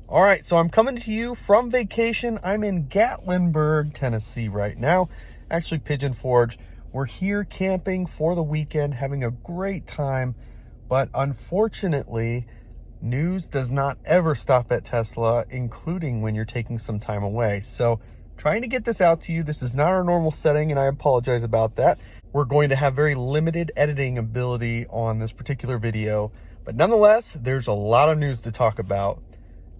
All right, so I'm coming to you from vacation. I'm in Gatlinburg, Tennessee right now, actually Pigeon Forge. We're here camping for the weekend, having a great time, but unfortunately, news does not ever stop at Tesla, including when you're taking some time away. So trying to get this out to you. This is not our normal setting, and I apologize about that. We're going to have very limited editing ability on this particular video, but nonetheless, there's a lot of news to talk about.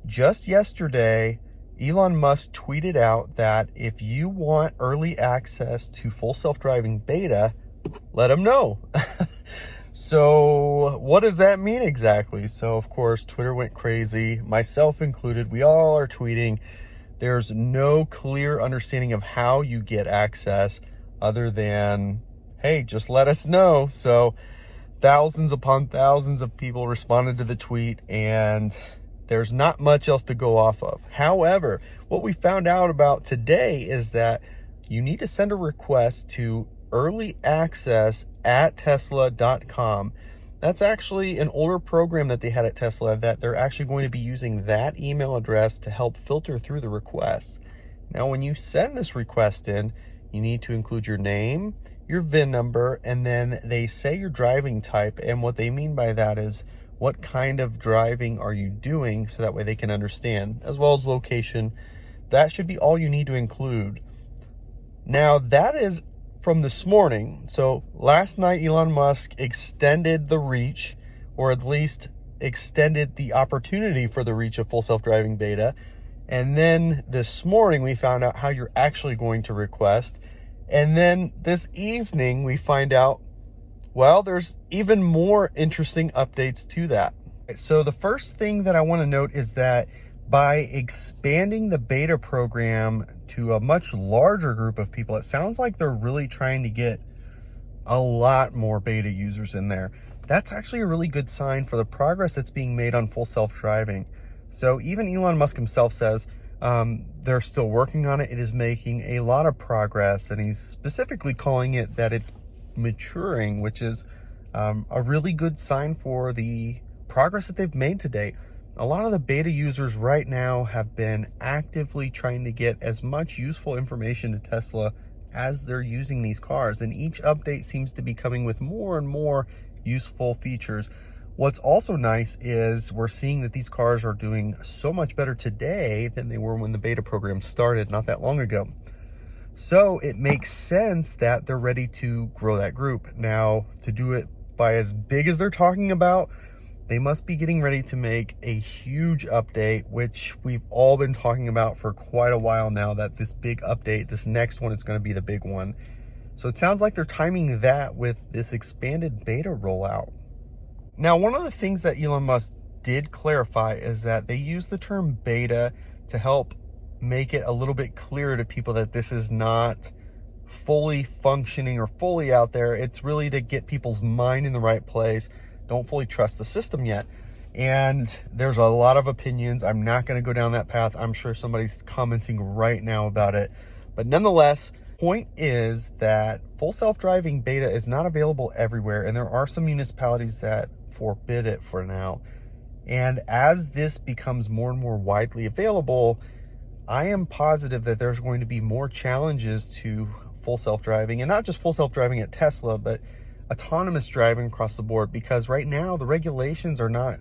Just yesterday, Elon Musk tweeted out that if you want early access to full self-driving beta, let him know. So what does that mean exactly? So of course, Twitter went crazy, myself included. We all are tweeting. There's no clear understanding of how you get access other than, hey, just let us know. So thousands upon thousands of people responded to the tweet, and there's not much else to go off of. However, what we found out about today is that you need to send a request to Earlyaccess@tesla.com. That's actually an older program that they had at Tesla that they're actually going to be using that email address to help filter through the requests. Now, when you send this request in, you need to include your name, your VIN number, and then they say your driving type. And what they mean by that is what kind of driving are you doing, so that way they can understand, as well as location. That should be all you need to include. Now, that is from this morning. So last night, Elon Musk extended the reach, or at least extended the opportunity for the reach of full self-driving beta. And then this morning, we found out how you're actually going to request. And then this evening, we find out, well, there's even more interesting updates to that. So the first thing that I want to note is that by expanding the beta program to a much larger group of people, it sounds like they're really trying to get a lot more beta users in there. That's actually a really good sign for the progress that's being made on full self-driving. So even Elon Musk himself says they're still working on it. It is making a lot of progress, and he's specifically calling it that it's maturing, which is a really good sign for the progress that they've made to date. A lot of the beta users right now have been actively trying to get as much useful information to Tesla as they're using these cars, and each update seems to be coming with more and more useful features. What's also nice is we're seeing that these cars are doing so much better today than they were when the beta program started not that long ago. So it makes sense that they're ready to grow that group. Now, to do it by as big as they're talking about, they must be getting ready to make a huge update, which we've all been talking about for quite a while now, that this big update, this next one, is going to be the big one. So it sounds like they're timing that with this expanded beta rollout. Now, one of the things that Elon Musk did clarify is that they use the term beta to help make it a little bit clearer to people that this is not fully functioning or fully out there. It's really to get people's mind in the right place. Don't fully trust the system yet. And there's a lot of opinions. I'm not going to go down that path. I'm sure somebody's commenting right now about it. But nonetheless, point is that full self-driving beta is not available everywhere, and there are some municipalities that forbid it for now. And as this becomes more and more widely available, I am positive that there's going to be more challenges to full self-driving, and not just full self-driving at Tesla, but autonomous driving across the board, because right now the regulations are not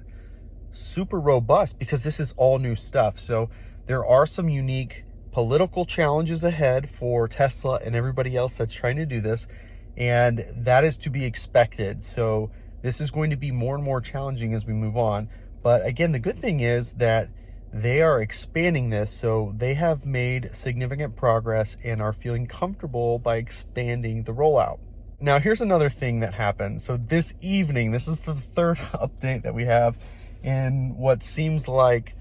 super robust because this is all new stuff. So there are some unique political challenges ahead for Tesla and everybody else that's trying to do this, and that is to be expected. So this is going to be more and more challenging as we move on. But again, the good thing is that they are expanding this, so they have made significant progress and are feeling comfortable by expanding the rollout. Now, here's another thing that happened. So this evening, this is the third update that we have in what seems like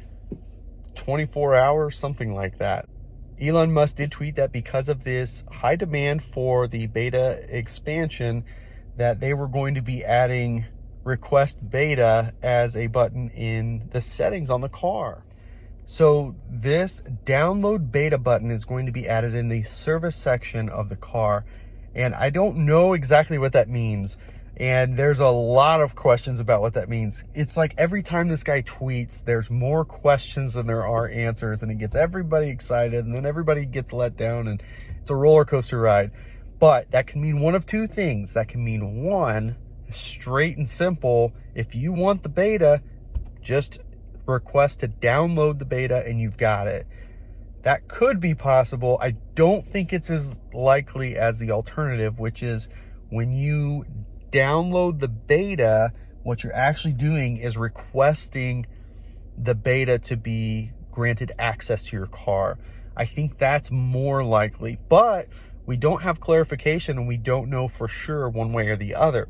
24 hours, something like that. Elon Musk did tweet that because of this high demand for the beta expansion, that they were going to be adding request beta as a button in the settings on the car. So this download beta button is going to be added in the service section of the car. And I don't know exactly what that means. And there's a lot of questions about what that means. It's like every time this guy tweets, there's more questions than there are answers, and it gets everybody excited, and then everybody gets let down, and it's a roller coaster ride. But that can mean one of two things. That can mean one, straight and simple, if you want the beta, just request to download the beta and you've got it. That could be possible. I don't think it's as likely as the alternative, which is when you download the beta, what you're actually doing is requesting the beta to be granted access to your car. I think that's more likely, but we don't have clarification and we don't know for sure one way or the other.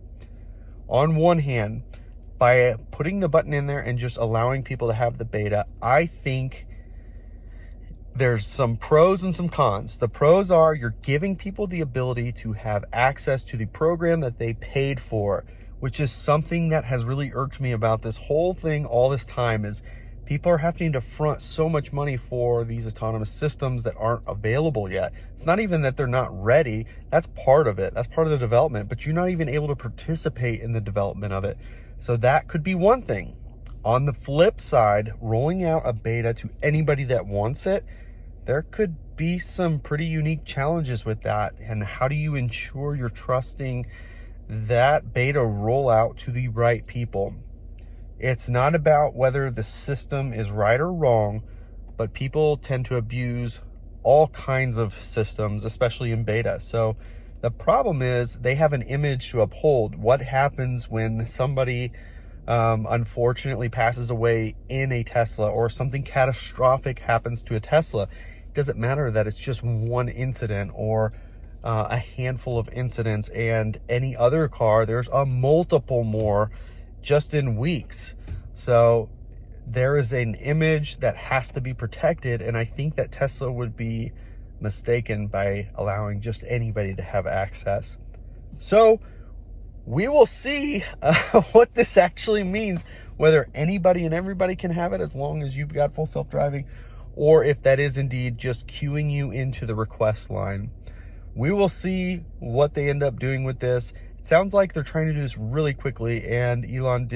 On one hand, by putting the button in there and just allowing people to have the beta, I think there's some pros and some cons. The pros are you're giving people the ability to have access to the program that they paid for, which is something that has really irked me about this whole thing all this time, is people are having to front so much money for these autonomous systems that aren't available yet. It's not even that they're not ready. That's part of it. That's part of the development, but you're not even able to participate in the development of it. So that could be one thing. On the flip side, rolling out a beta to anybody that wants it, there could be some pretty unique challenges with that. And how do you ensure you're trusting that beta rollout to the right people? It's not about whether the system is right or wrong, but people tend to abuse all kinds of systems, especially in beta. So the problem is they have an image to uphold. What happens when somebody unfortunately passes away in a Tesla, or something catastrophic happens to a Tesla? It doesn't matter that it's just one incident or a handful of incidents, and any other car, there's a multiple more just in weeks. So there is an image that has to be protected, and I think that Tesla would be mistaken by allowing just anybody to have access. So we will see what this actually means, whether anybody and everybody can have it as long as you've got full self-driving, or if that is indeed just queuing you into the request line. We will see what they end up doing with this. It sounds like they're trying to do this really quickly, and Elon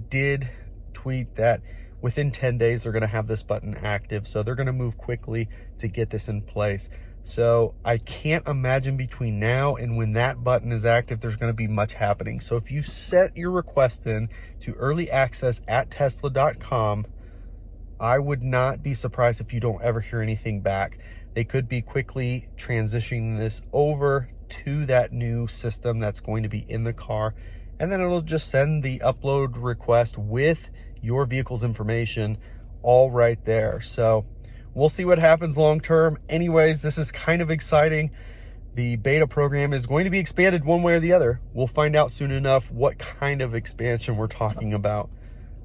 did tweet that within 10 days they're going to have this button active, so they're going to move quickly to get this in place. So I can't imagine between now and when that button is active there's going to be much happening. So if you set your request in to earlyaccess@tesla.com, I would not be surprised if you don't ever hear anything back. They could be quickly transitioning this over to that new system that's going to be in the car, and then it'll just send the upload request with your vehicle's information all right there. So we'll see what happens long term. Anyways, this is kind of exciting. The beta program is going to be expanded one way or the other. We'll find out soon enough what kind of expansion we're talking about.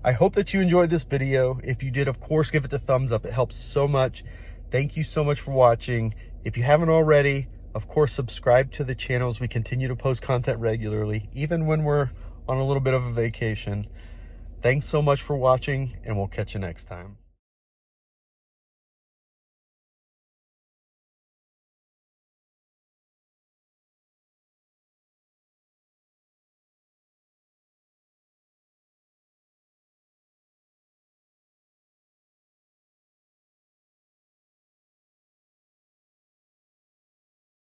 I hope that you enjoyed this video. If you did, of course, give it the thumbs up. It helps so much. Thank you so much for watching. If you haven't already, of course, subscribe to the channel as we continue to post content regularly, even when we're on a little bit of a vacation. Thanks so much for watching, and we'll catch you next time.